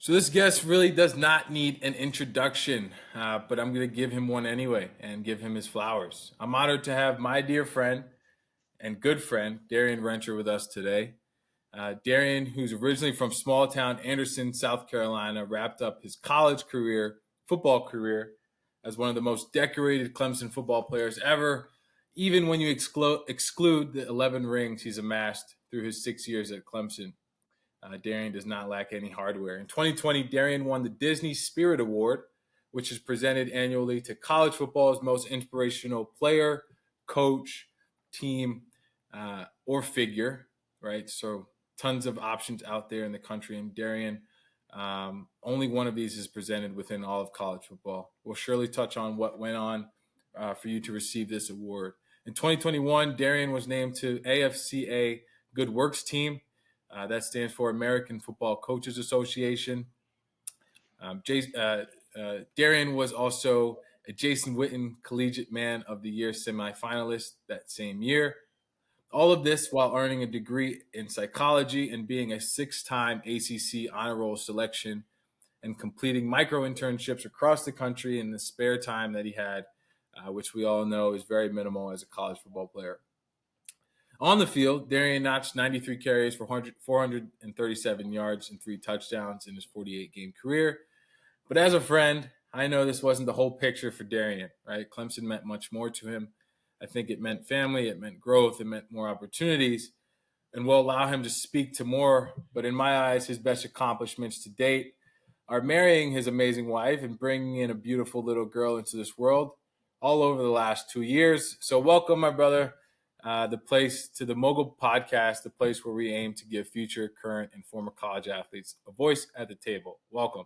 So this guest really does not need an introduction, but I'm going to give him one anyway and give him his flowers. I'm honored to have my dear friend and good friend, Darien Rencher, with us today. Darien, who's originally from small town Anderson, South Carolina, wrapped up his college career, football career, as one of the most decorated Clemson football players ever, even when you exclude the 11 rings he's amassed through his 6 years at Clemson. Darien does not lack any hardware. In 2020, Darien won the Disney Spirit Award, which is presented annually to college football's most inspirational player, coach, team, or figure, right? So tons of options out there in the country. And Darien, only one of these is presented within all of college football. We'll surely touch on what went on for you to receive this award. In 2021, Darien was named to AFCA Good Works Team. That stands for American Football Coaches Association. Darien was also a Jason Witten Collegiate Man of the Year semifinalist that same year. All of this while earning a degree in psychology and being a six-time ACC honor roll selection and completing micro internships across the country in the spare time that he had, which we all know is very minimal as a college football player. On the field, Darien notched 93 carries for 437 yards and 3 touchdowns in his 48-game career. But as a friend, I know this wasn't the whole picture for Darien, right? Clemson meant much more to him. I think it meant family, it meant growth, it meant more opportunities, and will allow him to speak to more. But in my eyes, his best accomplishments to date are marrying his amazing wife and bringing in a beautiful little girl into this world all over the last 2 years. So welcome, my brother, the place to the MOGL podcast, the place where we aim to give future, current, and former college athletes a voice at the table. Welcome.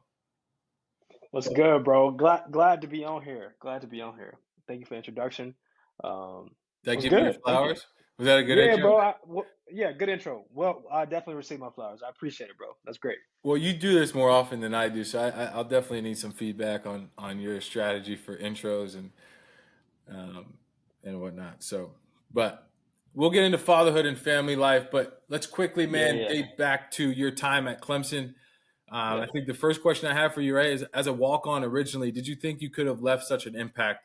What's good, bro? Glad to be on here. Glad to be on here. Thank you for the introduction. Did I What's give you your good? Thank you. flowers? Was that a good Yeah, intro? bro. Yeah, good intro. Well, I definitely received my flowers. I appreciate it, bro. That's great. Well, you do this more often than I do, so I'll definitely need some feedback on your strategy for intros um, and whatnot. So, but we'll get into fatherhood and family life. But let's quickly, Yeah, man, yeah, date back to your time at Clemson. yeah. I think the first question I have for you, right, is as a walk on originally, did you think you could have left such an impact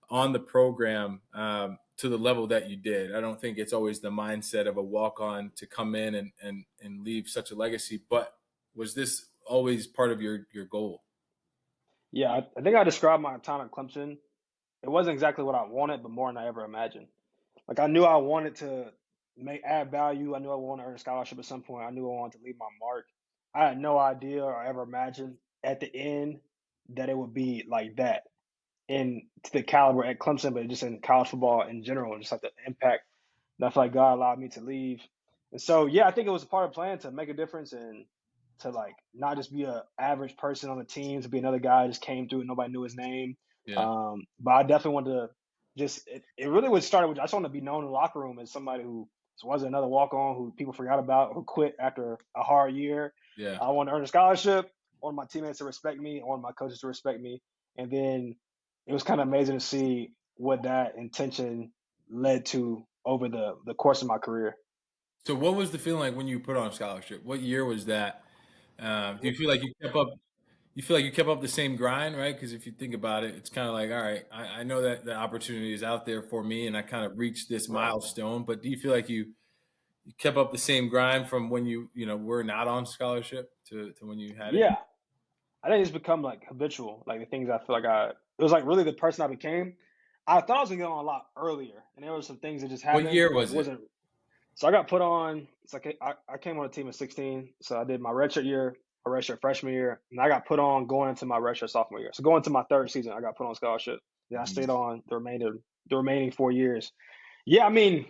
on the program to the level that you did? I don't think it's always the mindset of a walk on to come in and leave such a legacy, but was this always part of your goal? Yeah, I think I described my time at Clemson. It wasn't exactly what I wanted, but more than I ever imagined. Like I knew I wanted to make add value. I knew I wanted to earn a scholarship at some point. I knew I wanted to leave my mark. I had no idea or ever imagined at the end that it would be like that. In to the caliber at Clemson, but just in college football in general, and just like the impact that I feel like God allowed me to leave. And so, yeah, I think it was a part of the plan to make a difference and to like not just be a average person on the team, to be another guy who just came through and nobody knew his name. Yeah. But I definitely wanted to it really was started with I just wanted to be known in the locker room as somebody who wasn't another walk on who people forgot about, who quit after a hard year. Yeah. I wanted to earn a scholarship. I wanted my teammates to respect me. I wanted my coaches to respect me. And then it was kind of amazing to see what that intention led to over the course of my career. So what was the feeling like when you put on a scholarship? What year was that? Do you feel like you kept up? You feel like you kept up the same grind, right? Because if you think about it, it's kind of like, all right, I know that the opportunity is out there for me, and I kind of reached this Right. milestone. But do you feel like you kept up the same grind from when you were not on scholarship to when you had it? Yeah. I think it's become like habitual. Like the things I feel like it was like really the person I became. I thought I was gonna get on a lot earlier, and there were some things that just What happened. year Like it was it? wasn't. So I got put on. It's like I came on a team at 16. So I did my redshirt year, my redshirt freshman year, and I got put on going into my redshirt sophomore year. So going into my third season, I got put on scholarship. Then I stayed Nice. on the remaining 4 years. Yeah, I mean,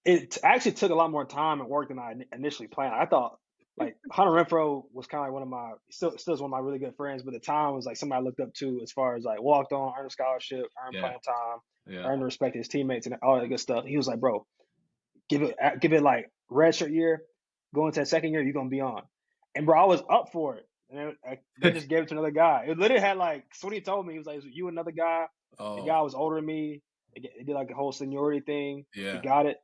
it actually took a lot more time and work than I initially planned. I thought like Hunter Renfro was kind of like one of my still is one of my really good friends, but at the time was like somebody I looked up to as far as like walked on, earned a scholarship, earned Yeah. playing time, Yeah. earned the respect of his teammates and all that good stuff. He was like, bro, give it like redshirt year, go into that second year, you're gonna be on. And bro, I was up for it. And they just gave it to another guy. It literally had like Sweeney told me, he was like, you another guy. The Oh, guy was older than me. They did like a whole seniority thing. He yeah. got it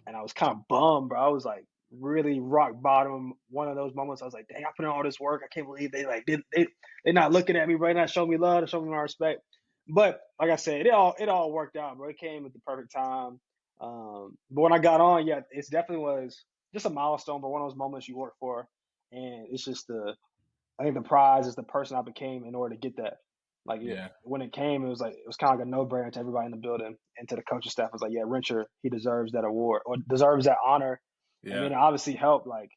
and I was kind of bummed, bro. I was like really rock bottom. One of those moments, I was like, dang, I put in all this work. I can't believe they're not looking at me right now, showing me love, and showing me my respect. But like I said, it all worked out, bro. It came at the perfect time. But when I got on, yeah, it definitely was just a milestone, but one of those moments you work for, and it's just I think the prize is the person I became in order to get that. Like Yeah. when it came, it was kind of like a no brainer to everybody in the building and to the coaching staff. It was like, yeah, Rencher, he deserves that award or deserves that honor. And then Yeah. it obviously helped. Like,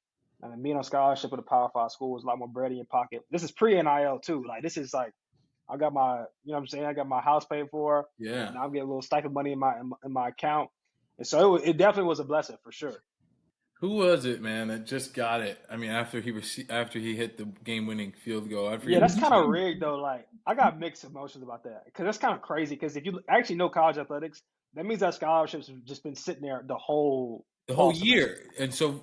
I mean, being on scholarship at a Power Five school was a lot more bread in your pocket. This is pre NIL too. Like this is like I got my, you know what I'm saying? I got my house paid for, Yeah. and I'm getting a little stipend money in my account. And so it definitely was a blessing for sure. Who was it, man, that just got it? I mean, after he hit the game-winning field goal, I Yeah, forget that's his kind of name. rigged though. Like I got mixed emotions about that because that's kind of crazy. Because if you actually know college athletics, that means that scholarships have just been sitting there the whole The whole fall semester. year, and so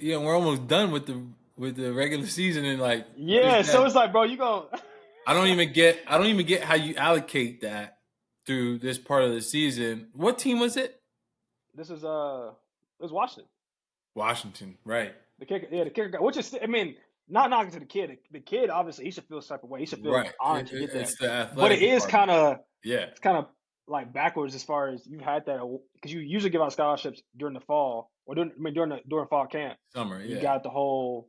we're almost done with the regular season, and like you just Yeah, so had. it's like, bro, you going I don't even get how you allocate that through this part of the season. What team was it? this is it was Washington. Washington, right? The kicker, yeah, the kicker guy, which is, I mean, not knocking to the kid. The kid obviously he should feel a type of way. He should feel Right. honored to get that. It's the But it athletic is department. kind of Yeah. it's kind of like backwards as far as you've had that because you usually give out scholarships during the fall or during fall camp. Summer. You Yeah. got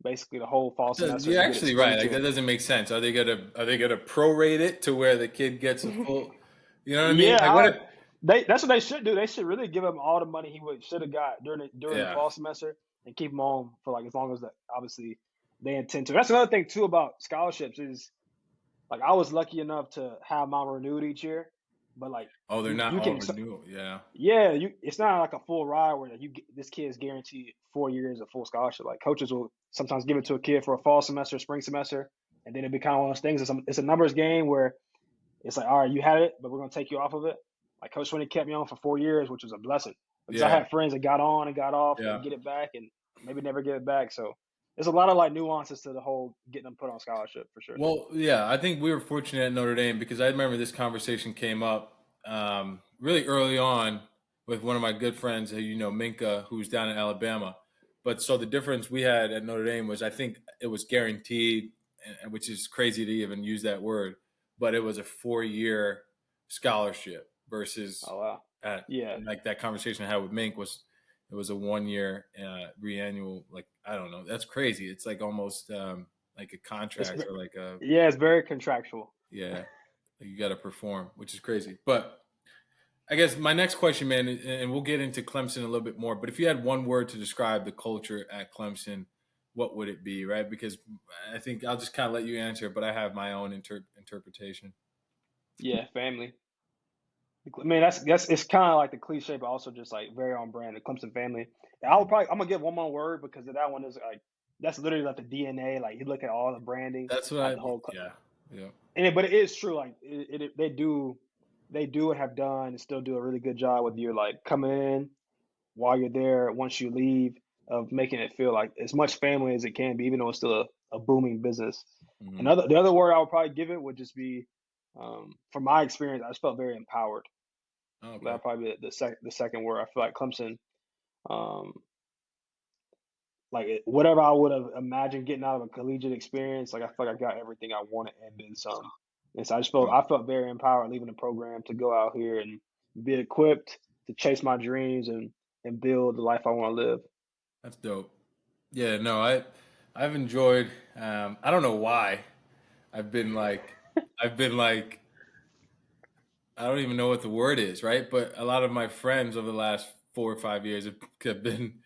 basically the whole fall semester You're to get actually right. exposed Like to that it. doesn't make sense. Are they gonna prorate it to where the kid gets a full? You know what I mean? Yeah, Like what if? that's what they should do. They should really give him all the money he would should have got during the Yeah. fall semester and keep him on for like as long as obviously they intend to. That's another thing too about scholarships is like I was lucky enough to have mine renewed each year, but like Oh, they're not you all can renewal. Yeah. yeah it's not like a full ride where this kid is guaranteed 4 years of full scholarship. Like coaches will sometimes give it to a kid for a fall semester, spring semester, and then it becomes one of those things. It's a numbers game where it's like, all right, you had it, but we're gonna take you off of it. Like Coach Swinney kept me on for 4 years, which was a blessing because I Yeah. had friends that got on and got off Yeah. and get it back and maybe never get it back. So there's a lot of like nuances to the whole getting them put on scholarship for sure. Well, yeah, I think we were fortunate at Notre Dame because I remember this conversation came up really early on with one of my good friends, Minka, who's down in Alabama. But so the difference we had at Notre Dame was I think it was guaranteed, which is crazy to even use that word, but it was a 4-year scholarship versus Oh wow, yeah, and like that conversation I had with Mink was it was a 1 year reannual. Like I don't know, that's crazy. It's like almost like a it's contract or like a yeah, it's very contractual. yeah, like you got to perform, which is crazy. But I guess my next question, man, and we'll get into Clemson a little bit more. But if you had one word to describe the culture at Clemson, what would it be, right? Because I think I'll just kind of let you answer, but I have my own interpretation. Yeah, family. I mean, that's it's kind of like the cliche, but also just like very on brand. The Clemson family. And I'm gonna give one more word because that one is like that's literally like the DNA. Like you look at all the branding, That's what like I the whole, yeah yeah. but it is true. Like they do and have done and still do a really good job with you like coming in while you're there, once you leave, of making it feel like as much family as it can be, even though it's still a booming business. Hmm. The other word I would probably give it would just be, from my experience, I just felt very empowered. Okay. That probably be the second word. I feel like Clemson, um, whatever I would have imagined getting out of a collegiate experience, like I feel like I got everything I wanted and then some. And so Dope. I felt very empowered leaving the program to go out here and be equipped to chase my dreams and build the life I want to live. That's dope. Yeah, no, I've enjoyed. I don't know why. I've been like, I've been like, I don't even know what the word is, right? But a lot of my friends over the last 4 or 5 years have been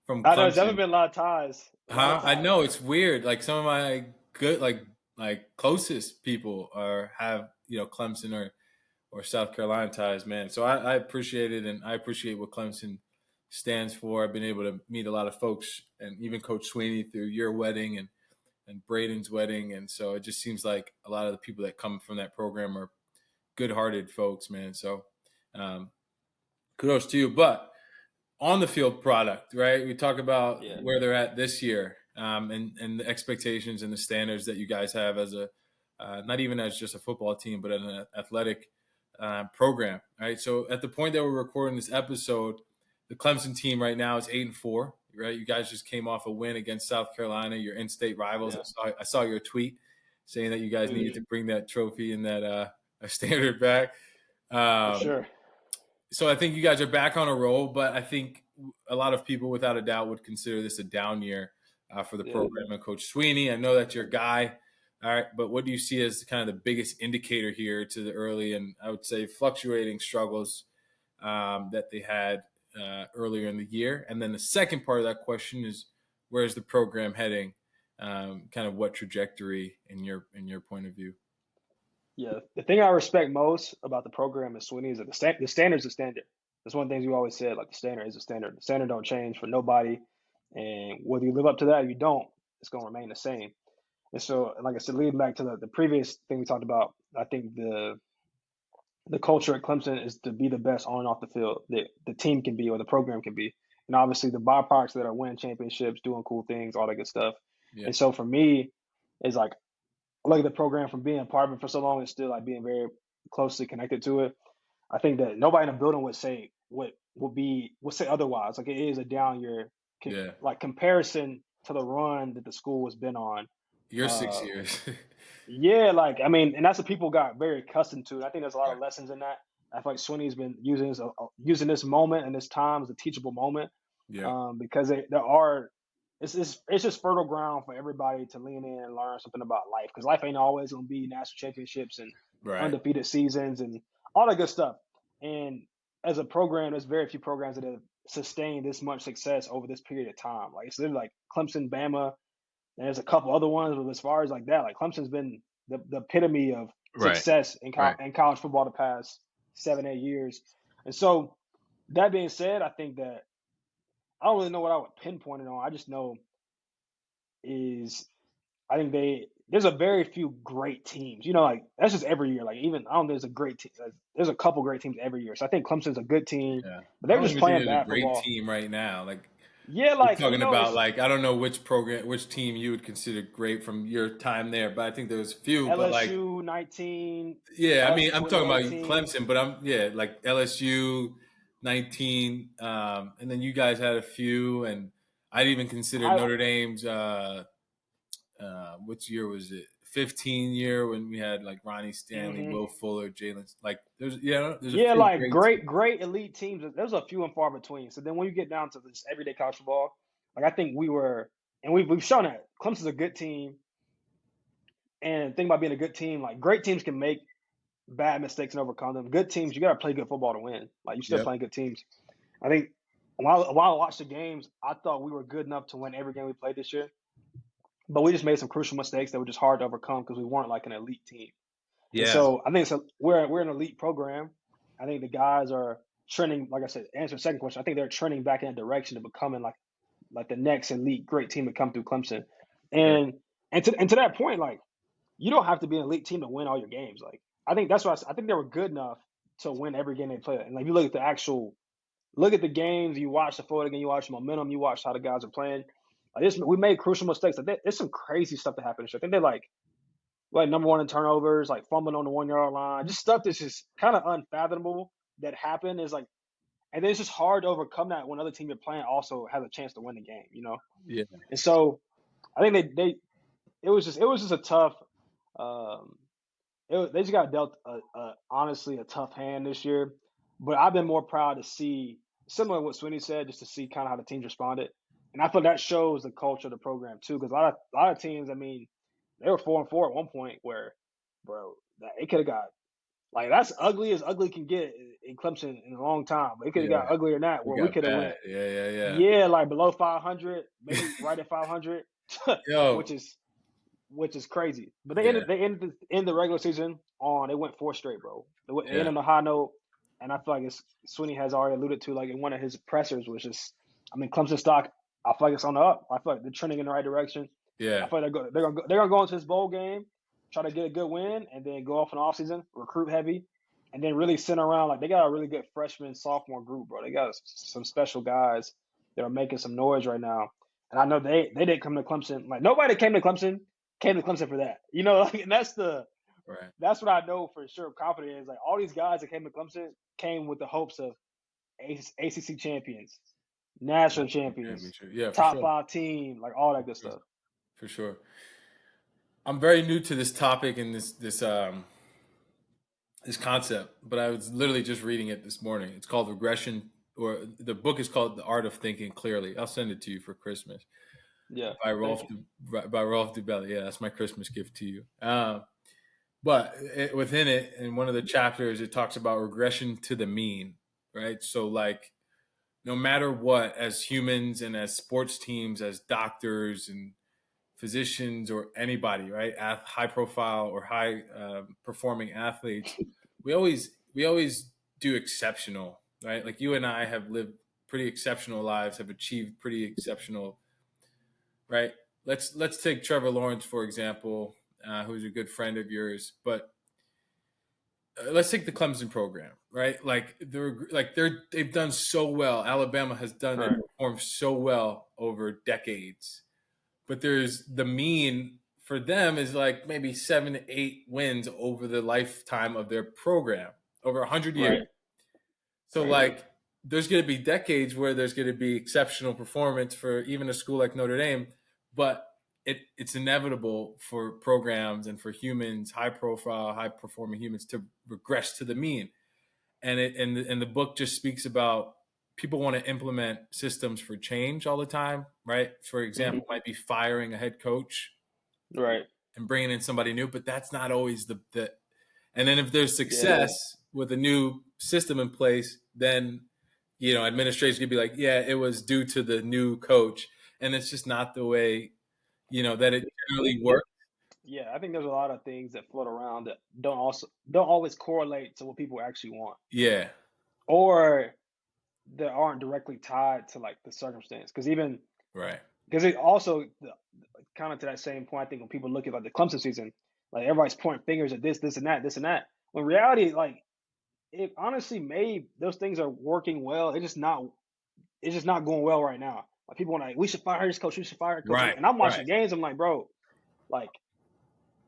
from I know there's definitely Clemson. been a lot of ties, a lot of Huh? I ties. know it's weird. Like some of my good, like closest people are have Clemson or South Carolina ties, man. So I appreciate it, and I appreciate what Clemson stands for. I've been able to meet a lot of folks, and even Coach Sweeney through your wedding and Braden's wedding, and so it just seems like a lot of the people that come from that program are good-hearted folks, man. So um, kudos to you. But on the field product, right? We talk about Yeah. where they're at this year, and the expectations and the standards that you guys have as a not even as just a football team, but an athletic program, right? So at the point that we're recording this episode, the Clemson team right now is 8-4. right? You guys just came off a win against South Carolina, your in-state rivals. Yeah, I saw your tweet saying that you guys needed mm, to bring that trophy and that a standard back. for Um, sure. so I think you guys are back on a roll, but I think a lot of people, without a doubt, would consider this a down year for the Yeah. program and Coach Sweeney. I know that's your guy. All right, but what do you see as kind of the biggest indicator here to the early and I would say fluctuating struggles that they had earlier in the year? And then the second part of that question is, where's the program heading? Kind of what trajectory in your point of view? Yeah, the thing I respect most about the program is Sweeney is that the standard's the standard. That's one of the things we always said, like the standard is the standard. The standard don't change for nobody, and whether you live up to that or you don't, it's gonna remain the same. And so, like I said, leading back to the previous thing we talked about, I think the culture at Clemson is to be the best on and off the field that the team can be or the program can be, and obviously the byproducts that are winning championships, doing cool things, all that good stuff. Yeah, And so for me, it's like I look at the program from being a part of it for so long and still like being very closely connected to it. I think that nobody in the building would say would say otherwise. Like it is a down year, yeah. like comparison to the run that the school has been on. You're six Uh, years. yeah, like I mean, and that's what people got very accustomed to. And I think there's a lot Right. of lessons in that. I feel like Sweeney's been using this moment and this time as a teachable moment Yeah. because there are it's just fertile ground for everybody to lean in and learn something about life because life ain't always gonna be national championships and Right. undefeated seasons and all that good stuff. And as a program, there's very few programs that have sustained this much success over this period of time. Like it's literally like Clemson, Bama, and there's a couple other ones, but as far as like that, like Clemson's been the epitome of Right. success Right. in college football the past 7 8 years. And so that being said, I think that I don't really know what I would pinpoint it on. I just know is I think there's a very few great teams. You know, like that's just every year. Like even I don't think there's a great team. There's a couple great teams every year. So I think Clemson's a good team, Yeah. but I they're don't just even think playing there's a bad great football. team right now. Like Yeah, you're like talking about, it's like I don't know which program, which team you would consider great from your time there, but I think there's a few. But like, LSU 19, yeah, I us mean, I'm talking about 2018. Clemson, but like LSU 19, and then you guys had a few, and I'd even consider I Notre Dame's. Which year was it? 15 year when we had like Ronnie Stanley, hmm Will Fuller, Jalen. Like there's a Yeah, few like great teams. great elite teams. There's a few and far between. So then when you get down to this everyday college football, like I think we were, and we've shown that Clemson's a good team. And the thing about being a good team, like great teams can make bad mistakes and overcome them. Good teams, you got to play good football to win. Like you're still Yep. playing good teams. I think while I watched the games, I thought we were good enough to win every game we played this year. But we just made some crucial mistakes that were just hard to overcome because we weren't like an elite team. And Yeah. so I think we're an elite program. I think the guys are trending, like I said, answer the second question. I think they're trending back in that direction of becoming like the next elite great team to come through Clemson. Yeah. And to that point, like you don't have to be an elite team to win all your games. Like I think that's why I think they were good enough to win every game they played. And like you look at the games, you watch the photo again, you watch the momentum, you watch how the guys are playing. Like this, we made crucial mistakes. Like there's some crazy stuff that happened. I think they're like number one in turnovers, like fumbling on the 1 yard line, just stuff that's just kind of unfathomable that happened. Is like, and then it's just hard to overcome that when other team you're playing also has a chance to win the game, you know. Yeah. And so I think they it was just a tough. Um, they just got dealt honestly a tough hand this year. But I've been more proud to see similar to what Sweeney said, just to see kind of how the teams responded, and I feel that shows the culture of the program too. Because a lot of teams, I mean, they were 4-4 at one point where, bro, that it could have got like that's ugly as ugly can get in Clemson in a long time. But it could have Yeah. got uglier than that We where we got could have bad. went Yeah. Yeah. Yeah. yeah like below 500, maybe right at 500, which Yo. is which is crazy. But Yeah. they ended in the regular season on they went four straight, bro. They Yeah. ended on a high note, and I feel like it's Sweeney has already alluded to like in one of his pressers, which is I mean Clemson stock. I feel like it's on the up. I feel like they're trending in the right direction. I Yeah. feel like they're gonna go into this bowl game, try to get a good win, and then go off in the offseason, recruit heavy, and then really sit around like they got a really good freshman sophomore group, bro. They got some special guys that are making some noise right now. And I know they didn't come to Clemson. Like nobody came to Clemson for that. You know, like, and Right. that's what I know for sure. Confident is like all these guys that came to Clemson came with the hopes of ACC champions. national champions, championship. Yeah, for top sure. 5 team, like all that good stuff. For sure. I'm very new to this topic and this concept, but I was literally just reading it this morning. It's called Regression, or the book is called The Art of Thinking Clearly. I'll send it to you for Christmas Yeah, by thank Rolf you. by Rolf DeBelli. Yeah, that's my Christmas gift to you. But within it, in one of the chapters, it talks about regression to the mean, right? So, like, no matter what, as humans and as sports teams, as doctors and physicians or anybody, right? High profile or high performing athletes, we always do exceptional, right? Like you and I have lived pretty exceptional lives, have achieved pretty exceptional, right? Let's take Trevor Lawrence for example, who's a good friend of yours, but let's take the Clemson program, right? They've done so well. Alabama has done and Right, performed so well over decades, but there's the mean for them is like maybe 7 to 8 wins over the lifetime of their program over 100 years. right, So right. like there's going to be decades where there's going to be exceptional performance for even a school like Notre Dame, but it's inevitable for programs and for humans, high profile, high performing humans to regress to the mean. And the book just speaks about people want to implement systems for change all the time, right? For Hmm. example, might be firing a head coach Right. and bringing in somebody new, but that's not always the. And then if there's Yeah. success with a new system in place, then administration could be like, yeah, it was due to the new coach, and it's just not the way that it generally works. Yeah, I think there's a lot of things that float around that don't always correlate to what people actually want, Yeah, or that aren't directly tied to like the circumstance. right, Because it also kind of to that same point, I think when people look at like the Clemson season, like everybody's pointing fingers at this and that, this and that. When reality, like it honestly may those things are working well. It's just not going well right now. Like people want like we should fire this coach, we should fire a coach. right, And I'm right, watching games, I'm like, bro, like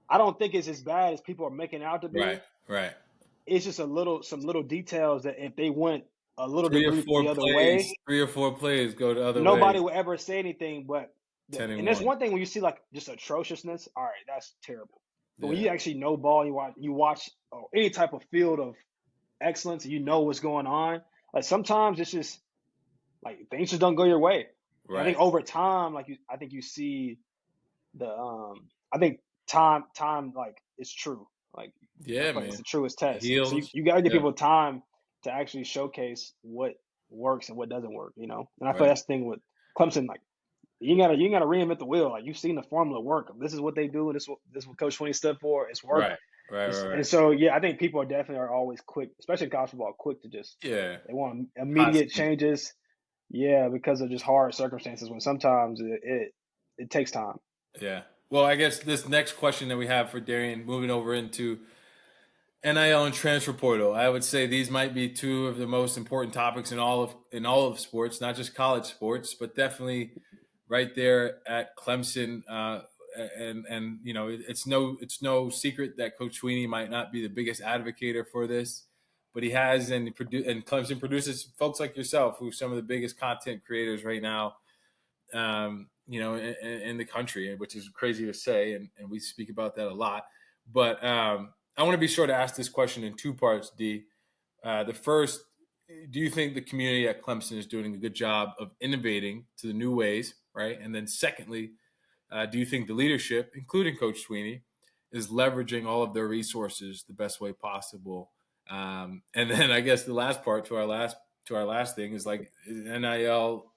I don't think it's as bad as people are making it out to right, be. right. It's just some little details that if they went a little Three or degree four the other plays, way, 3 or 4 plays go the other way. nobody will ever say anything. But 10 and there's one. one thing when you see like just atrociousness, all right, that's terrible. But when Yeah, you actually know ball, you watch any type of field of excellence, and you know what's going on. Like sometimes it's just like things just don't go your way. And I right. think over time, I think you see I think time like is true. Like I Yeah, feel like it's man. the truest test. So you, Heels. you gotta give Yeah, people time to actually showcase what works and what doesn't work. And I feel like right, that's the thing with Clemson, like you ain't gotta reinvent the wheel. Like you've seen the formula work. This is what they do, and this is what Coach 20 stood for. It's worked. right, right, right, And right. so yeah, I think people are always quick, especially in college football, quick to just Yeah, they want hot immediate seat. changes. Yeah, because of just hard circumstances when sometimes it takes time. Yeah. Well, I guess this next question that we have for Darian, moving over into NIL and transfer portal, I would say these might be two of the most important topics in all of sports, not just college sports, but definitely right there at Clemson. And it's no secret that Coach Sweeney might not be the biggest advocate for this, but he has, and Clemson produces folks like yourself, who are some of the biggest content creators right now, in the country, which is crazy to say, and we speak about that a lot. But I want to be sure to ask this question in two parts, D. The first, do you think the community at Clemson is doing a good job of innovating to the new ways, right? And then secondly, do you think the leadership, including Coach Sweeney, is leveraging all of their resources the best way possible? And then I guess the last part to our last thing is like, is NIL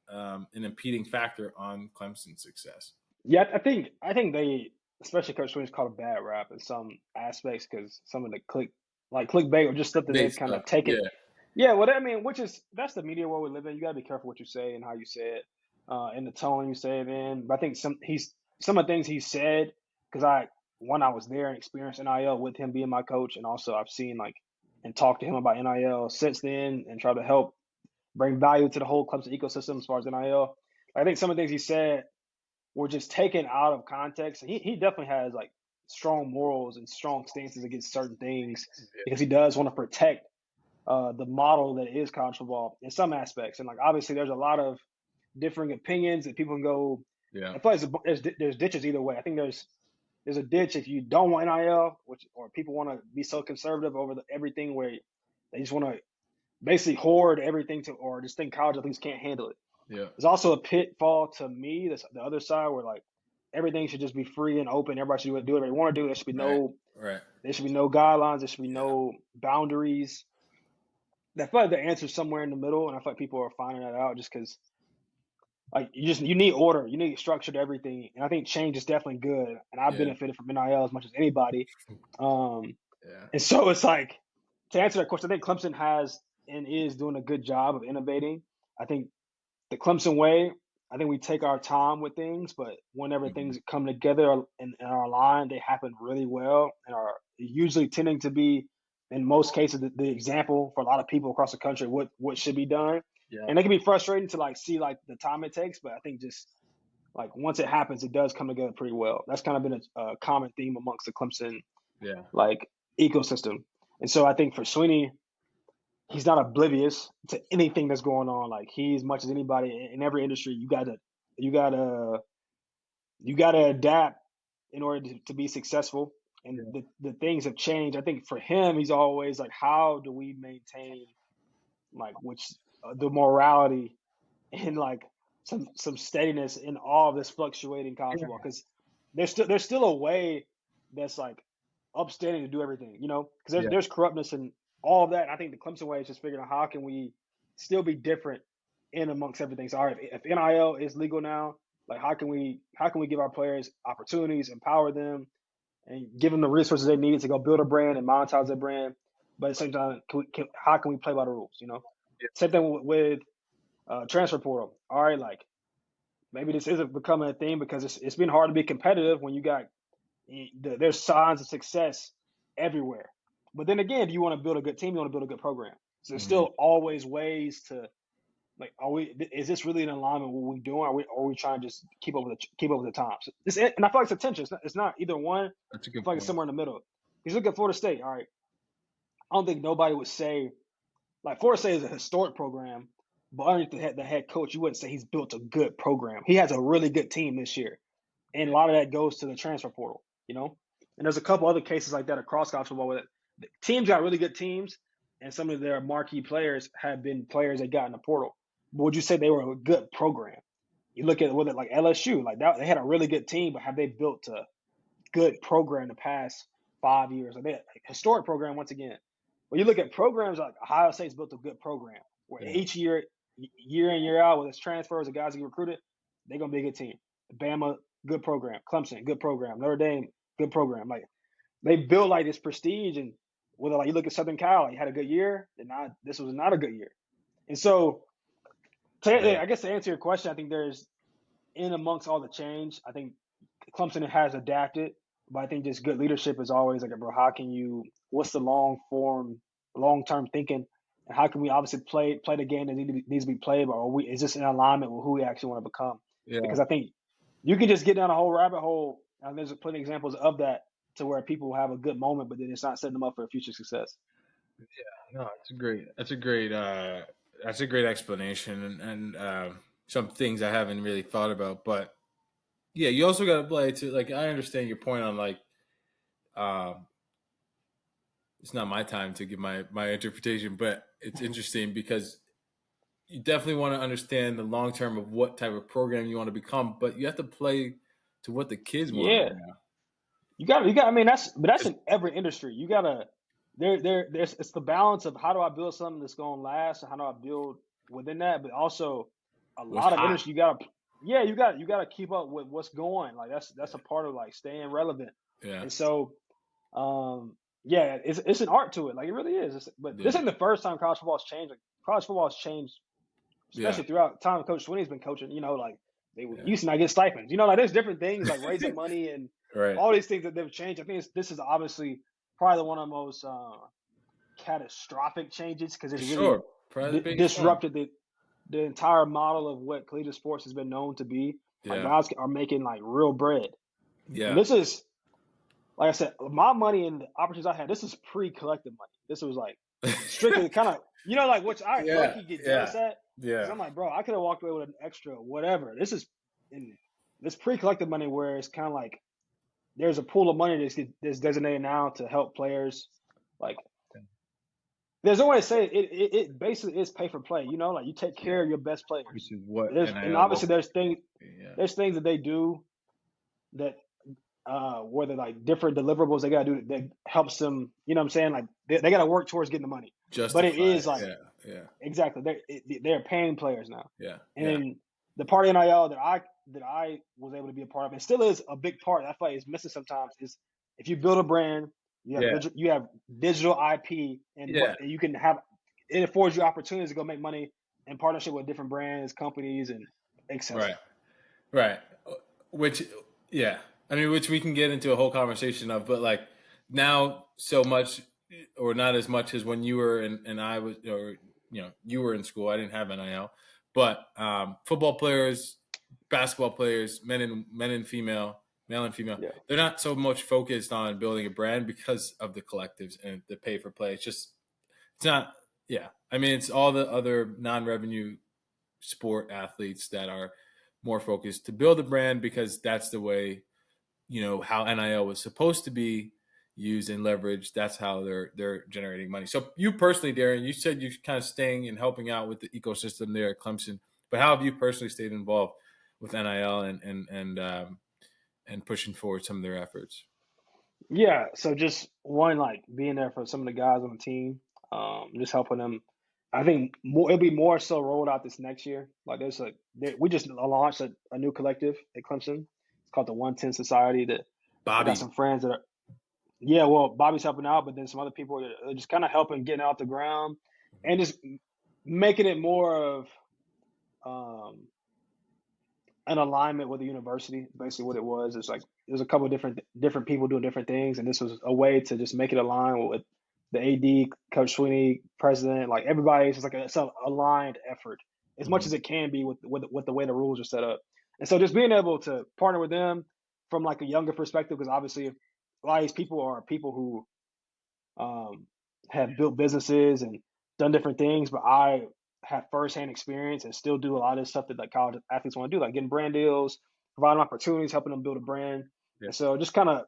an impeding factor on Clemson's success? Yeah, I think they, especially Coach Sweeney's caught a bad rap in some aspects because some of the clickbait or just stuff that Bait they've kind stuff, of taken. yeah, Yeah, well, I mean, that's the media world we live in. You gotta be careful what you say and how you say it, and the tone you say it in. But I think some of the things he said because I was there and experienced NIL with him being my coach, and also I've seen like and talked to him about NIL since then and try to help bring value to the whole Clemson ecosystem as far as NIL. I think some of the things he said were just taken out of context. He definitely has like strong morals and strong stances against certain things because he does want to protect. the model that is college football in some aspects. And like obviously, there's a lot of differing opinions, and people can go. Yeah. I feel like there's ditches either way. I think there's a ditch if you don't want NIL, which or people want to be so conservative over everything where they just want to basically hoard everything to or just think college athletes can't handle it. Yeah. There's also a pitfall to me. That's the other side where like everything should just be free and open. Everybody should do whatever they want to do. Right. Right. There should be no guidelines. There should be no boundaries. I feel like the answer's somewhere in the middle, and I feel like people are finding that out just because like you need order, you need structure to everything, and I think change is definitely good. And I Yeah. benefited from NIL as much as anybody. Um, Yeah. and so it's like to answer that question, I think Clemson has and is doing a good job of innovating. I think the Clemson way, I think we take our time with things, but whenever Mhm. things come together and are aligned, they happen really well and are usually tending to be, in most cases, the example for a lot of people across the country what should be done. Yeah. And it can be frustrating to like see like the time it takes, but I think just like once it happens, it does come together pretty well. That's kind of been a common theme amongst the Clemson Yeah. like ecosystem. And so I think for Sweeney, he's not oblivious to anything that's going on. Like he, as much as anybody in every industry, you gotta you gotta adapt in order to be successful. And Yeah. the things have changed. I think for him, he's always like, how do we maintain like which the morality and like some steadiness in all of this fluctuating college Yeah. football? Because there's still a way that's like upstanding to do everything, you know, because Yeah. there's corruptness and all of that. And I think the Clemson way is just figuring out how can we still be different in amongst everything. So all right, if NIL is legal now, like how can we give our players opportunities, empower them, and give them the resources they need to go build a brand and monetize their brand. But at the same time, how can we play by the rules? You know, same thing with transfer portal. All right, like maybe this isn't becoming a thing because it's been hard to be competitive when you got there's signs of success everywhere. But then again, if you want to build a good team, you want to build a good program. So there's Mhm. still always ways to like, is this really in alignment with what we're doing? Are we trying to just keep up with the times? And I feel like it's a tension. It's not either one. That's a I good feel like it's point. somewhere in the middle. He's looking at Florida State. All right, I don't think nobody would say like Florida State is a historic program, but underneath the head coach, you wouldn't say he's built a good program. He has a really good team this year, and a Yeah. lot of that goes to the transfer portal. You know, and there's a couple other cases like that across college football where the teams got really good teams, and some of their marquee players have been players that got in the portal. But would you say they were a good program? You look at like LSU, like that, they had a really good team, but have they built a good program the past 5 years? Like they had a historic program once again. When you look at programs like Ohio State's built a good program where Yeah. each year, year in, year out, with its transfers and guys get recruited, they're gonna be a good team. Bama, good program. Clemson, good program. Notre Dame, good program. Like they built like this prestige, and whether like you look at Southern Cal, you had a good year, then not this was not a good year. And so, Yeah. I guess to answer your question, I think there's in amongst all the change, I think Clemson has adapted, but I think just good leadership is always like, bro, how can you? What's the long term thinking, and how can we obviously play the game that needs to be played, or is this in alignment with who we actually want to become? Yeah. Because I think you can just get down a whole rabbit hole, and there's plenty of examples of that to where people have a good moment, but then it's not setting them up for future success. No, that's a great explanation, and some things I haven't really thought about. But yeah, you also got to play to like I understand your point on like um, it's not my time to give my interpretation, but it's interesting because you definitely want to understand the long term of what type of program you want to become, but you have to play to what the kids want right Yeah, now. you got. I mean, that's 'Cause in every industry. You gotta there's it's the balance of how do I build something that's gonna last, and how do I build within that, but also a what's lot of hot? industry you gotta yeah you gotta keep up with what's going. Like that's a part of like staying relevant, Yeah, and so yeah, it's an art to it. Like it really is. But this yeah, ain't the first time college football's changed. Like, college football's changed, yeah, especially throughout the time Coach Swinney's been coaching. You know, like they yeah. used to not get stipends. You know, like there's different things like raising money and Right. all these things that they've changed. I think this is obviously probably one of the most catastrophic changes because For it's really sure. Probably the biggest one. disrupted the entire model of what collegiate sports has been known to be. Like Yeah. guys are making like real bread, and Yeah. this is like I said, my money and the opportunities I had. This is pre-collective money. This was like strictly kind of, like, which I low Yeah, key get yeah, jealous at, because yeah. I'm like, bro, I could have walked away with an extra whatever. This is in this pre-collected money where it's kind of like there's a pool of money that's designated now to help players. Like, there's no way to say it. It basically is pay for play. Like you take Yeah, care of your best which players. is what And NIL obviously will. Yeah, there's things that they do that whether like different deliverables they gotta do that helps them. You know what I'm saying? Like they gotta work towards getting the money. But it justify is it. like Yeah, yeah, exactly they're paying players now. yeah, yeah. And the part of NIL that I was able to be a part of, and still is a big part, I feel like is missing sometimes, is if you build a brand, Yeah, you have digital IP, and what yeah. you can have, it affords you opportunities to go make money in partnership with different brands, companies, and etc. Right, right. Which, yeah. I mean, which we can get into a whole conversation of, but like now, so much, or not as much as when you were and I was, or you were in school. I didn't have NIL, but football players, basketball players, men and female, male and female, Yeah, they're not so much focused on building a brand because of the collectives and the pay for play. It's not. Yeah, I mean, it's all the other non-revenue sport athletes that are more focused to build a brand because that's the way, how NIL was supposed to be used and leveraged. That's how they're generating money. So you personally, Darren, you said you're kind of staying and helping out with the ecosystem there at Clemson, but how have you personally stayed involved with NIL and pushing forward some of their efforts? yeah. So just one, like being there for some of the guys on the team, just helping them. I think it'll be more so rolled out this next year. Like we just launched a new collective at Clemson. It's called the 110 Society. That I got Bobby. some friends that are, yeah. Well, Bobby's helping out, but then some other people are just kind of helping getting it off the ground, and just making it more of um, an alignment with the university. Basically, what it was is like there's a couple of different people doing different things, and this was a way to just make it align with the AD, Coach Sweeney, president, like everybody. It's just like it's an aligned effort as much Mhm. as it can be with the way the rules are set up. And so just being able to partner with them from like a younger perspective, because obviously a lot of these people are people who um, have built businesses and done different things, but I have firsthand experience and still do a lot of this stuff that like college athletes want to do, like getting brand deals, providing opportunities, helping them build a brand. Yeah. And so just kind of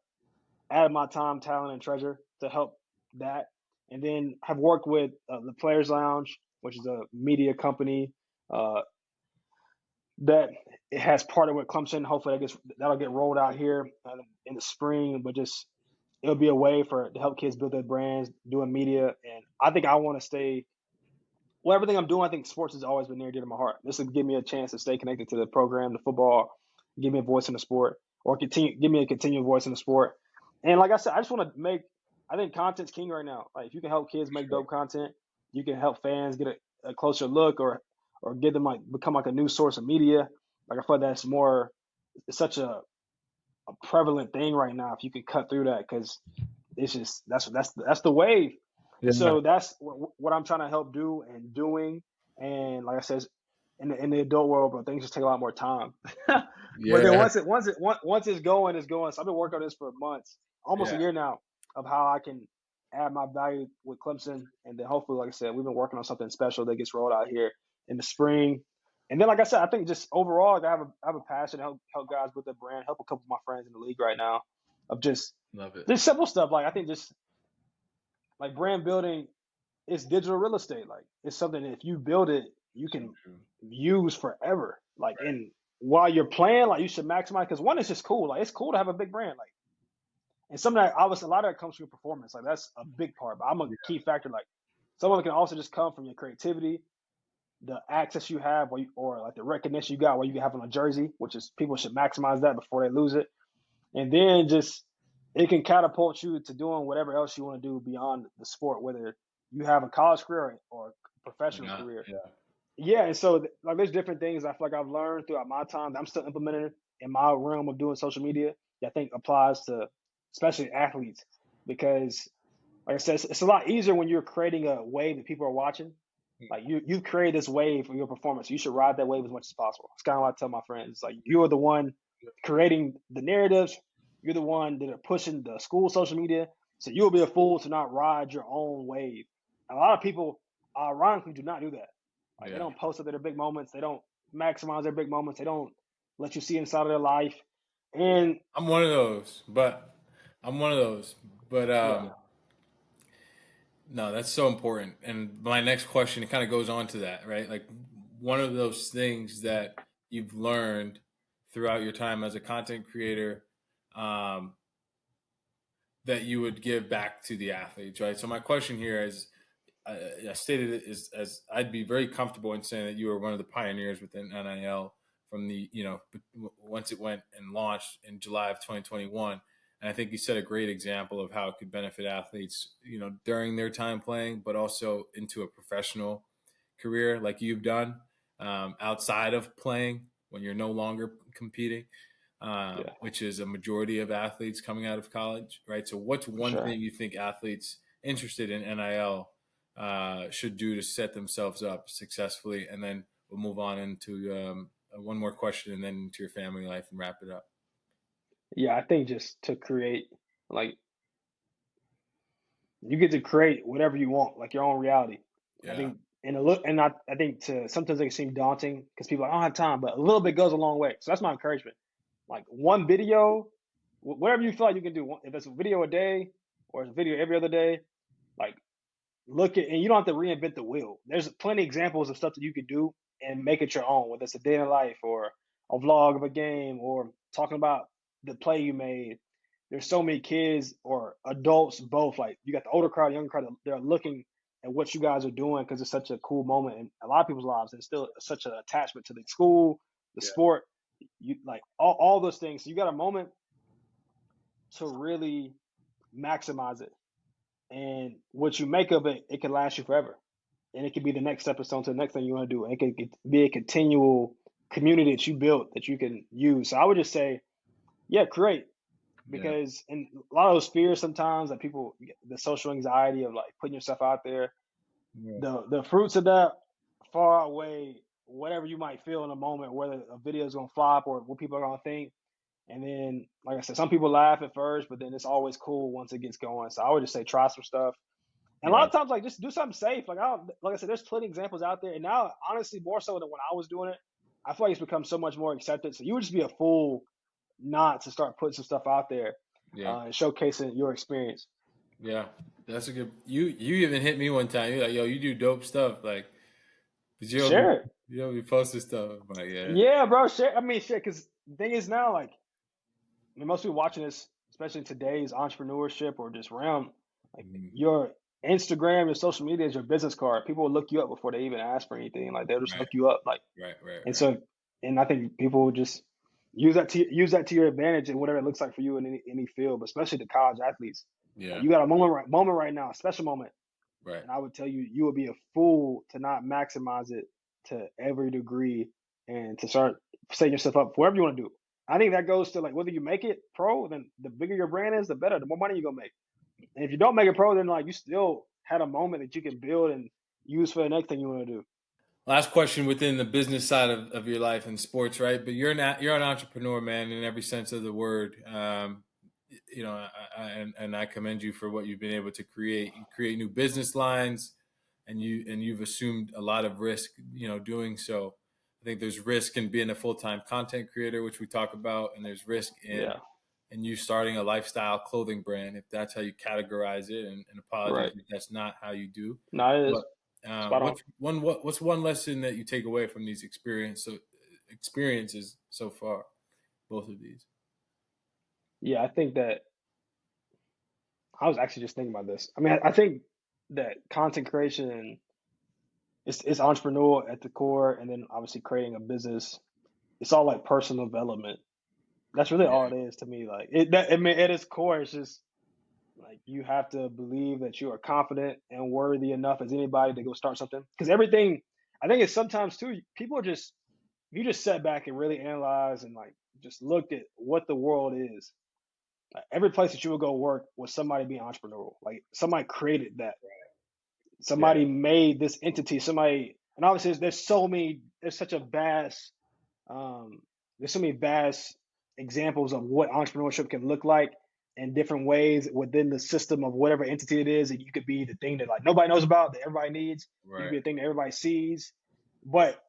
added my time, talent, and treasure to help that. And then have worked with the Players Lounge, which is a media company uh, that it has partnered with Clemson. Hopefully that'll get rolled out here in the spring, but just it'll be a way to help kids build their brands, doing media. And I think I want to stay. Well, everything I'm doing, I think sports has always been near and dear to my heart. This will give me a chance to stay connected to the program, the football, give me a voice in the sport, or give me a continued voice in the sport. And like I said, I just want to make. I think content's king right now. Like if you can help kids make Sure. dope content, you can help fans get a closer look, or get them like become like a new source of media. Like I feel like that's more. It's such a prevalent thing right now. If you could cut through that, because it's just that's the wave. And Yeah. so that's what I'm trying to help do and doing. And like I said, in the adult world, bro, things just take a lot more time. But then Yeah. once it's going, it's going. So I've been working on this for months, almost a Yeah. year now, of how I can add my value with Clemson. And then hopefully, like I said, we've been working on something special that gets rolled out here in the spring. And then, like I said, I think just overall, like, I have a passion to help guys with their brand, help a couple of my friends in the league right now, of Love it. just simple stuff. Like I think just like brand building is digital real estate. Like it's something that if you build it, you So can true. use forever. Like and while you're playing, like you should maximize, because one is just cool. Like it's cool to have a big brand. Like and some of that obviously a lot of that comes from your performance. Like that's a big part. But I'm a Yeah. key factor. Like some of it can also just come from your creativity, the access you have, or like the recognition you got, where you can have on a jersey, which is people should maximize that before they lose it. And then just it can catapult you to doing whatever else you want to do beyond the sport, whether you have a college career or a Or professional not. career. Yeah. Yeah, and so like there's different things I feel like I've learned throughout my time that I'm still implementing in my realm of doing social media that I think applies to especially athletes, because like I said, it's a lot easier when you're creating a wave that people are watching. Like you've created this wave for your performance. You should ride that wave as much as possible. It's kind of what I tell my friends. It's like you're the one creating the narratives. You're the one that are pushing the school social media. So you'll be a fool to not ride your own wave. A lot of people, ironically, do not do that. Like they Yeah. don't post up their big moments. They don't maximize their big moments. They don't let you see inside of their life. And I'm one of those, but I'm one of those. But yeah, no, that's so important. And my next question, it kind of goes on to that, right? Like one of those things that you've learned throughout your time as a content creator, um, that you would give back to the athletes, right? So my question here is, I stated it is as I'd be very comfortable in saying that you were one of the pioneers within NIL from the once it went and launched in July of 2021, and I think you set a great example of how it could benefit athletes, during their time playing, but also into a professional career like you've done, outside of playing when you're no longer competing, yeah, which is a majority of athletes coming out of college, right? So, what's for one sure. thing you think athletes interested in NIL should do to set themselves up successfully? And then we'll move on into one more question and then into your family life and wrap it up. Yeah, I think just to create, like, you get to create whatever you want, like your own reality. I Yeah. think, and a look, and I think to sometimes it can seem daunting because people are like, I don't have time, but a little bit goes a long way. So that's my encouragement. Like one video, whatever you feel like you can do. If it's a video a day or it's a video every other day, like look at, and you don't have to reinvent the wheel. There's plenty of examples of stuff that you could do and make it your own, whether it's a day in life or a vlog of a game or talking about the play you made. There's so many kids or adults, both. Like you got the older crowd, younger crowd. They're looking at what you guys are doing because it's such a cool moment in a lot of people's lives. There's still such an attachment to the school, the Yeah. sport. You like all those things. So you got a moment to really maximize it, and what you make of it, it can last you forever, and it could be the next stepping stone to the next thing you want to do. And it could be a continual community that you built that you can use. So I would just say, yeah, create, Yeah. because and a lot of those fears sometimes that people, the social anxiety of like putting yourself out there, Yeah. the fruits of that far outweigh whatever you might feel in a moment, whether a video is gonna flop or what people are gonna think. And then, like I said, some people laugh at first, but then it's always cool once it gets going. So I would just say try some stuff. And a lot Yeah. of times, like just do something safe. Like I don't, like I said, there's plenty of examples out there. And now, honestly, more so than when I was doing it, I feel like it's become so much more accepted. So you would just be a fool not to start putting some stuff out there, Yeah. and showcasing your experience. Yeah. That's a good. You even hit me one time. You're like, "Yo, you do dope stuff." Like, but Share it. you'll be posting stuff. I'm like, yeah. Yeah, bro. Share. I mean, shit. Because the thing is now, like, I mean, most people watching this, especially in today's entrepreneurship or just realm, like Mhm. your Instagram, your social media is your business card. People will look you up before they even ask for anything. Like they'll just Right. look you up. Like, Right. Right. and Right. so, and I think people will just use that to your advantage in whatever it looks like for you in any field, but especially the college athletes. Like Yeah. you got a moment right now, a special moment, Right. and I would tell you, you would be a fool to not maximize it to every degree and to start setting yourself up for whatever you want to do. I think that goes to like whether you make it pro, then the bigger your brand is, the better, the more money you're gonna make. And if you don't make it pro, then like you still had a moment that you can build and use for the next thing you want to do. Last question within the business side of your life in sports, right? But you're an entrepreneur, man, in every sense of the word. And I commend you for what you've been able to create. You create new business lines, and you've assumed a lot of risk, doing so. I think there's risk in being a full time content creator, which we talk about, and there's risk Yeah, in you starting a lifestyle clothing brand, if that's how you categorize it. And apologies right. if that's not how you do. No, it is But spot on. what's one lesson that you take away from these experiences so far? Both of these. Yeah, I think that I was actually just thinking about this. I mean, I think that content creation is entrepreneurial at the core, and then obviously creating a business. It's all like personal development. That's really all Yeah. it is to me. Like it, that, I mean, at its core, it's just like you have to believe that you are confident and worthy enough as anybody to go start something. Because everything, I think it's sometimes too, people are just, you just sat back and really analyze and like just looked at what the world is. Like, every place that you would go work was somebody being entrepreneurial. Like somebody created that. Yeah. Somebody made this entity. Somebody, and obviously there's so many. There's such a vast. Um, there's so many vast examples of what entrepreneurship can look like. in different ways within the system of whatever entity it is. And you could be the thing that like nobody knows about that everybody needs. You could Right. be the thing that everybody sees. But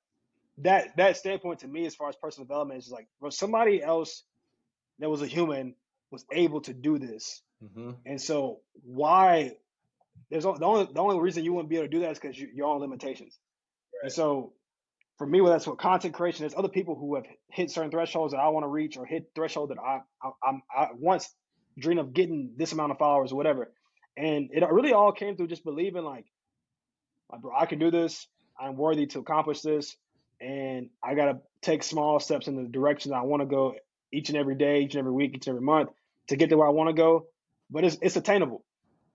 that standpoint to me, as far as personal development, is like, well, somebody else that was a human was able to do this, Mm-hmm. and so why? The only reason you wouldn't be able to do that is because your own limitations. And so for me, that's what content creation. There's other people who have hit certain thresholds that I want to reach, or hit threshold that I once dreamed of getting this amount of followers or whatever. And it really all came through just believing like, bro, I can do this. I'm worthy to accomplish this, and I gotta take small steps in the direction that I want to go each and every day, each and every week, each and every month to get to where I want to go. But it's attainable.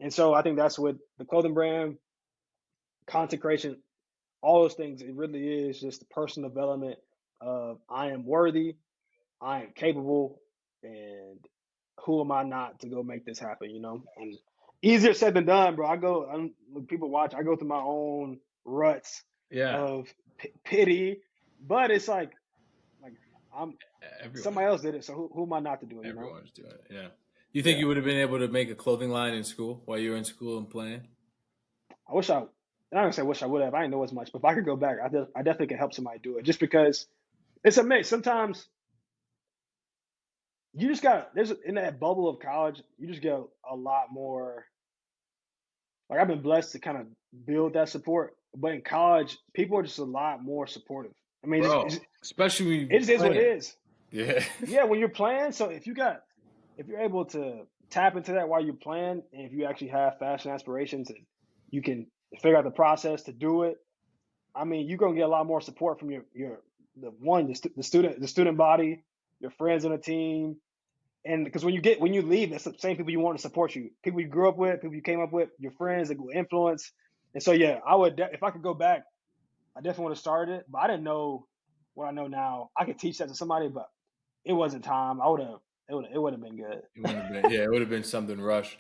And so I think that's with the clothing brand, content creation, all those things. It really is just the personal development of I am worthy, I am capable, and who am I not to go make this happen, you know? And easier said than done, bro. When people watch, I go through my own ruts Yeah. of pity, but it's like I'm Everyone. somebody else did it, so who am I not to do it, you know? Everyone's doing it. Yeah. You think Yeah. you would have been able to make a clothing line in school while you were in school and playing? I wish I, I'm not gonna say wish I would have. I didn't know as much, but if I could go back, I definitely could help somebody do it just because it's a mix. Sometimes you just got there's in that bubble of college, you just get a lot more. Like I've been blessed to kind of build that support, but in college, people are just a lot more supportive. I mean, Bro, especially when it you're just is what it playing. is. Yeah. Yeah, when you're playing, so if you're able to tap into that while you're playing, and if you actually have fashion aspirations and you can figure out the process to do it, I mean, you're gonna get a lot more support from the student body, your friends on the team, and because when you leave, it's the same people you want to support you, people you grew up with, people you came up with, your friends that will influence. And so yeah, if I could go back, I definitely would have started it, but I didn't know what I know now. I could teach that to somebody, but it wasn't time. I would have it would have been good. It wouldn't have been, yeah, it would have been something rush.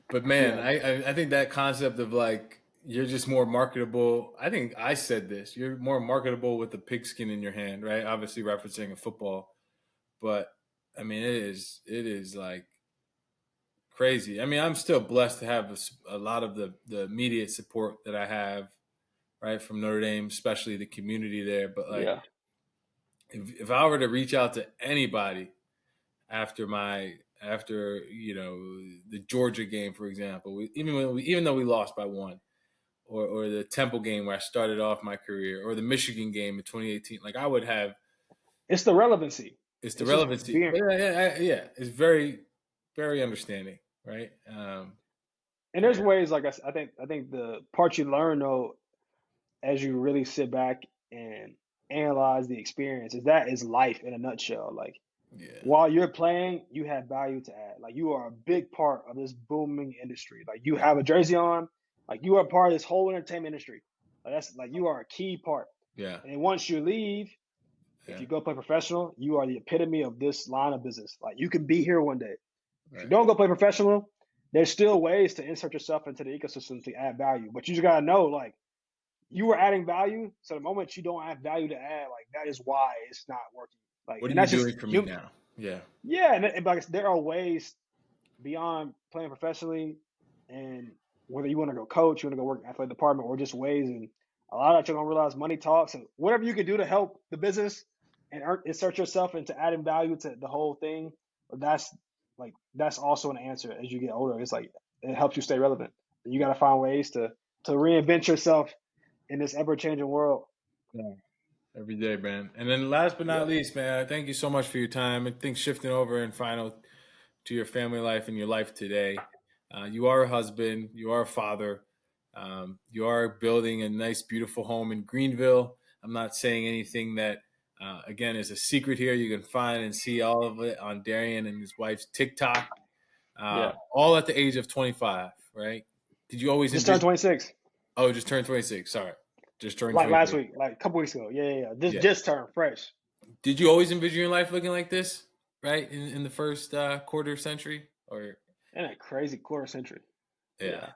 But man, Yeah. I think that concept of like you're just more marketable. I think I said this. You're more marketable with the pigskin in your hand, right? Obviously referencing a football, but I mean it is like crazy. I mean, I'm still blessed to have a lot of the immediate support that I have, right, from Notre Dame, especially the community there. But like, Yeah. if I were to reach out to anybody after the Georgia game, for example, even though we lost by one, or the Temple game where I started off my career, or the Michigan game in 2018, like I would have. It's the relevancy. It's the It's just relevancy. being, Yeah. It's very, very understanding, right? and there's ways like I think the part you learn though as you really sit back and analyze the experience is life in a nutshell. Like Yeah, while you're playing, you have value to add. Like you are a big part of this booming industry. Like you have a jersey on, like you are part of this whole entertainment industry. Like that's like you are a key part. yeah, And once you leave, if yeah. you go play professional, you are the epitome of this line of business. Like you can be here one day. If you Right. don't go play professional, there's still ways to insert yourself into the ecosystem to add value. But you just gotta know, like, you were adding value. So the moment you don't have value to add, like that is why it's not working. Like, What are and you that's just doing for me human. now? Yeah, Yeah, and like there are ways beyond playing professionally, and whether you want to go coach, you want to go work in the athletic department, or just ways. And a lot of you don't realize money talks, and whatever you can do to help the business and insert yourself into adding value to the whole thing. That's that's also an answer as you get older. It's like it helps you stay relevant. You got to find ways to reinvent yourself in this ever changing world. yeah. Every day, man. And then last but not Yeah. least, man, thank you so much for your time. I think shifting over and final to your family life and your life today. You are a husband. You are a father. You are building a nice, beautiful home in Greenville. I'm not saying anything that, again, is a secret here. You can find and see all of it on Darien and his wife's TikTok, Yeah. all at the age of 25, right? Did you always Just turned envision? 26 Oh, just turned 26. Sorry. Just turned like last 26. week, like a couple weeks ago. Yeah, yeah, yeah. Yeah. Just turned fresh. Did you always envision your life looking like this, right? In the first quarter century? Or, And a crazy quarter century. yeah.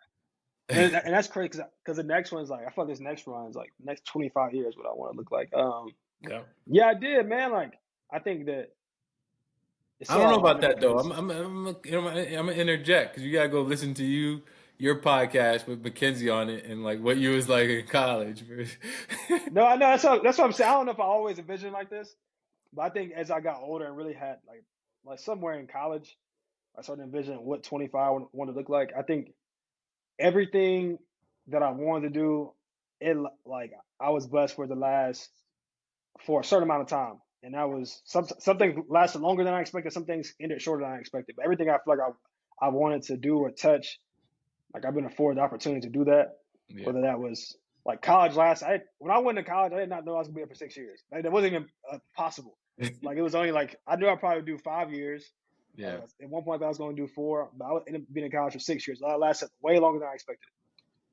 Yeah. And that's crazy because the next one's like I feel like this next run is like next 25 years what I want to look like. Yeah. Yeah, I did, man. Like I think that I don't know I about never that though. finished. I'm gonna interject because you gotta go listen to your podcast with Mackenzie on it and like what you was like in college. No, I know that's what I'm saying. I don't know if I always envisioned like this, but I think as I got older and really had like somewhere in college, I started envisioning what 25 wanted to look like. I think everything that I wanted to do, like I was blessed for the last for a certain amount of time, and that was something lasted longer than I expected. Some things ended shorter than I expected. But everything I feel like I wanted to do or touch, like I've been afforded the opportunity to do that. Yeah. Whether that was like college last, when I went to college, I did not know I was gonna be here for 6 years. Like that wasn't even possible. Like it was only like I knew I'd probably do 5 years. Yeah. At one point, I was going to do 4, but I ended up being in college for 6 years. That lasted way longer than I expected.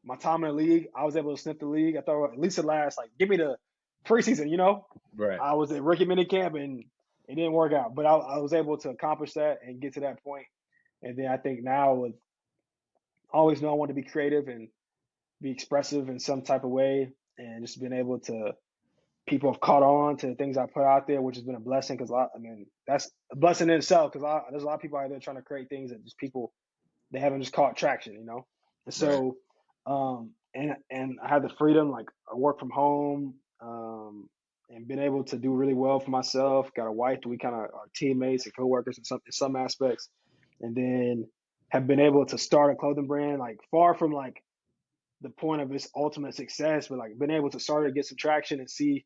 My time in the league, I was able to sniff the league. I thought at least it last like give me the preseason. Right. I was at rookie minicamp and it didn't work out, but I was able to accomplish that and get to that point. And then I think now with I always know I want to be creative and be expressive in some type of way, and just being able to people have caught on to the things I put out there, which has been a blessing. Because I mean, that's a blessing in itself. Because there's a lot of people out there trying to create things that just people they haven't just caught traction. And Right. so, and I have the freedom, like I work from home, and been able to do really well for myself. Got a wife, we kind of are teammates and coworkers in some aspects, and then have been able to start a clothing brand, like far from like the point of its ultimate success, but like been able to start to get some traction and see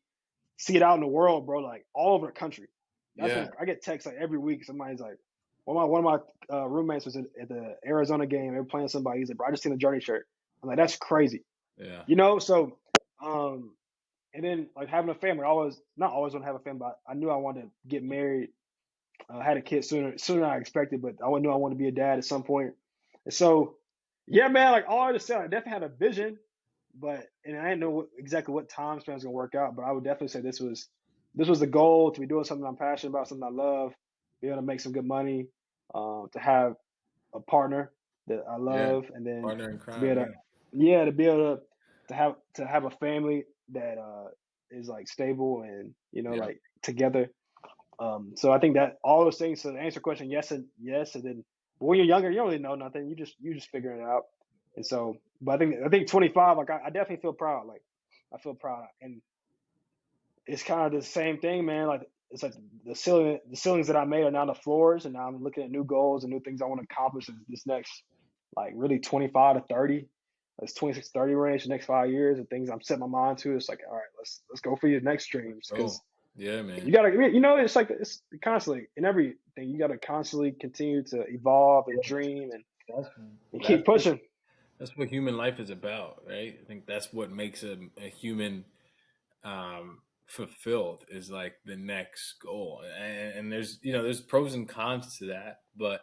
it out in the world, bro, like all over the country. That's been Yeah. I get texts like every week. Somebody's like, one of my roommates was at the Arizona game. They were playing somebody. He's like, bro, I just seen a Journey shirt. I'm like, that's crazy, Yeah. So, and then like having a family. I always not always want to have a family, but I knew I wanted to get married. I had a kid sooner than I expected, but I knew I wanted to be a dad at some point. And so, yeah, man, like all I just said, I definitely had a vision, and I didn't know exactly what time span was gonna work out. But I would definitely say this was the goal to be doing something I'm passionate about, something I love, be able to make some good money, to have a partner that I Yeah. love, and then Partner in to be crime. able Yeah. to, yeah, to be able to have a family that is like stable and Yeah. like together. So I think that all those things to answer your question, yes and yes, and then but when you're younger, you don't really know nothing. You just figuring it out. And so, but I think 25, like I definitely feel proud. Like I feel proud, and it's kind of the same thing, man. Like it's like the ceilings that I made are now the floors, and now I'm looking at new goals and new things I want to accomplish in this next, like really 25 to 30, this 26 30 range, the next 5 years, and things I'm setting my mind to. It's like, all right, let's go for your next dreams, Oh. because Yeah, man. you gotta, it's like it's constantly in everything. You gotta constantly continue to evolve and dream That's and that's keep pushing. that's what human life is about, right? I think that's what makes a human fulfilled is like the next goal. And there's pros and cons to that, but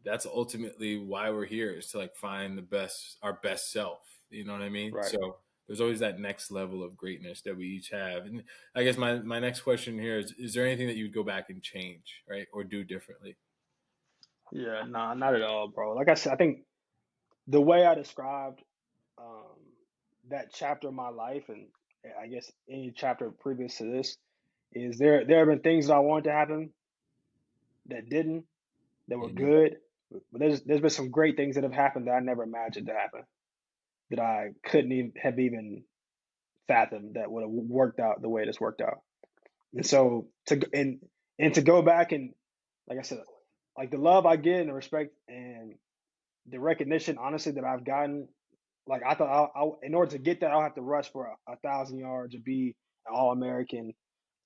that's ultimately why we're here is to like find our best self. You know what I mean? Right. So there's always that next level of greatness that we each have. And I guess my next question here is there anything that you would go back and change, right? Or do differently? Yeah. Nah, not at all, bro. Like I said, I think the way I described um, that chapter of my life, and I guess any chapter previous to this, is there have been things that I wanted to happen that didn't, that were Hmm. good, but there's been some great things that have happened that I never imagined to happen, that I couldn't even have even fathomed that would have worked out the way it has worked out. And so to go back and, like I said, like the love I get and the respect and the recognition, honestly, that I've gotten, like I thought, in order to get that, I'll have to rush for a 1,000 yards or be an All American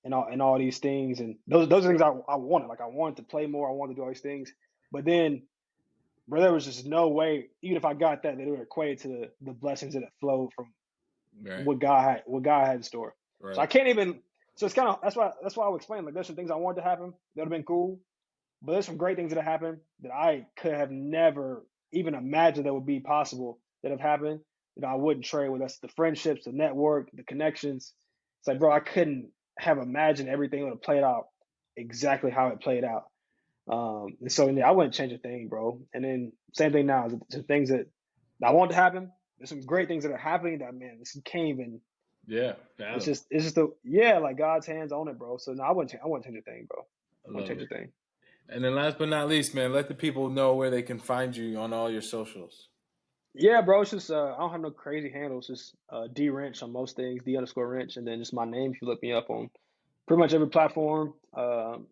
and all these things. And those are things I wanted. Like I wanted to play more. I wanted to do all these things. But then, bro, there was just no way, even if I got that it would equate to the blessings that flowed from Right. what God had in store. So I Right. can't even. So it's kind of that's why I would explain. Like there's some things I wanted to happen that would have been cool, but there's some great things that have happened that I could have never even imagined that would be possible that have happened that I wouldn't trade with. Us, the friendships, the network, the connections. It's like, bro, I couldn't have imagined everything would have played out exactly how it played out. And so yeah, I wouldn't change a thing, bro. And then same thing now. Some things that I want to happen. There's some great things that are happening that, man, this can't even. Yeah. It's Fathom. just it's just the yeah, like God's hands on it, bro. So no, I wouldn't change a thing, bro. I Gonna love change it. the thing. And then last but not least, man, let the people know where they can find you on all your socials. Yeah, bro. It's just I don't have no crazy handles. Just D Wrench on most things. D underscore Wrench, and then just my name. If you look me up on pretty much every platform.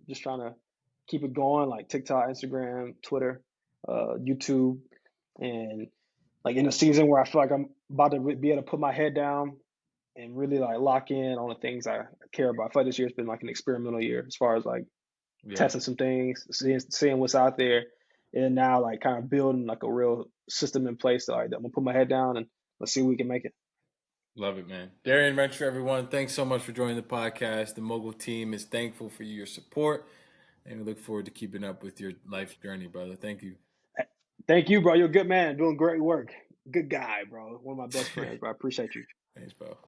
Just trying to keep it going, like TikTok, Instagram, Twitter, YouTube, and like in a season where I feel like I'm about to be able to put my head down and really like lock in on the things I care about. I feel like this year's been like an experimental year as far as like Yeah, testing some things, seeing what's out there, and now like kind of building like a real system in place. So like, I'm gonna put my head down and let's see if we can make it. love it, man. Darien Rencher, everyone, thanks so much for joining the podcast. The Mogul team is thankful for your support, and we look forward to keeping up with your life journey, brother. Thank you. Thank you, bro. You're a good man, doing great work. Good guy, bro. One of my best friends, bro. I appreciate you. Thanks, bro.